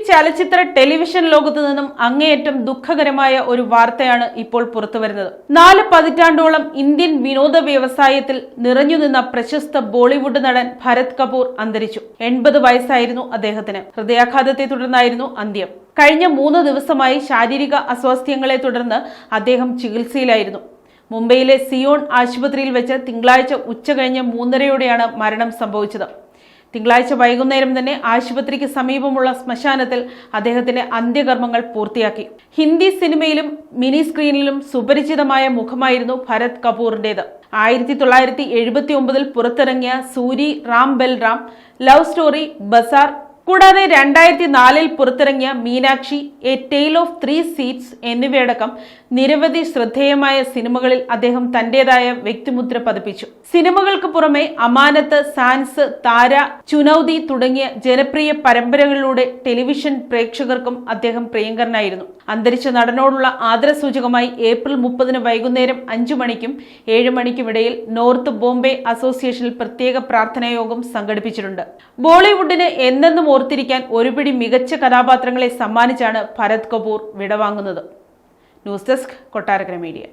ചലച്ചിത്ര ടെലിവിഷൻ ലോകത്തു നിന്നും അങ്ങേയറ്റം ദുഃഖകരമായ ഒരു വാർത്തയാണ് ഇപ്പോൾ പുറത്തുവരുന്നത്. 4 പതിറ്റാണ്ടോളം ഇന്ത്യൻ വിനോദ വ്യവസായത്തിൽ നിറഞ്ഞുനിന്ന പ്രശസ്ത ബോളിവുഡ് നടൻ ഭരത് കപൂർ അന്തരിച്ചു. 80 വയസ്സായിരുന്നു അദ്ദേഹത്തിന്. ഹൃദയാഘാതത്തെ തുടർന്നായിരുന്നു അന്ത്യം. കഴിഞ്ഞ 3 ദിവസമായി ശാരീരിക അസ്വാസ്ഥ്യങ്ങളെ തുടർന്ന് അദ്ദേഹം ചികിത്സയിലായിരുന്നു. മുംബൈയിലെ സിയോൺ ആശുപത്രിയിൽ വെച്ച് തിങ്കളാഴ്ച ഉച്ചകഴിഞ്ഞ് 3:30-ഓടെയാണ് മരണം സംഭവിച്ചത്. തിങ്കളാഴ്ച വൈകുന്നേരം തന്നെ ആശുപത്രിക്ക് സമീപമുള്ള ശ്മശാനത്തിൽ അദ്ദേഹത്തിന്റെ അന്ത്യകർമ്മങ്ങൾ പൂർത്തിയാക്കി. ഹിന്ദി സിനിമയിലും മിനി സ്ക്രീനിലും സുപരിചിതമായ മുഖമായിരുന്നു ഭരത് കപൂറിന്റേത്. 1979-ൽ പുറത്തിറങ്ങിയ സൂരി, റാം ബൽറാം, ലവ് സ്റ്റോറി, ബസാർ, കൂടാതെ 2004-ൽ പുറത്തിറങ്ങിയ Meenakshi, A tale of 3 seats എന്നിവയടക്കം നിരവധി ശ്രദ്ധേയമായ സിനിമകളിൽ അദ്ദേഹം തന്റേതായ വ്യക്തിമുദ്ര പതിപ്പിച്ചു. സിനിമകൾക്ക് പുറമെ അമാനത്ത്, സാൻസ്, താര, ചുനൌദി തുടങ്ങിയ ജനപ്രിയ പരമ്പരകളിലൂടെ ടെലിവിഷൻ പ്രേക്ഷകർക്കും അദ്ദേഹം പ്രിയങ്കരനായിരുന്നു. അന്തരിച്ച നടനോടുള്ള ആദരസൂചകമായി ഏപ്രിൽ 30-ന് വൈകുന്നേരം 5 മണിക്കും 7 മണിക്കുമിടയിൽ നോർത്ത് ബോംബെ അസോസിയേഷനിൽ പ്രത്യേക പ്രാർത്ഥനായോഗം സംഘടിപ്പിച്ചിട്ടുണ്ട്. ബോളിവുഡിന് എന്നെന്നും ഓർത്തിരിക്കാൻ ഒരുപിടി മികച്ച കഥാപാത്രങ്ങളെ സമ്മാനിച്ചാണ് ഭരത് കപൂർ വിടവാങ്ങുന്നത്. News desk, Kottarakkara media.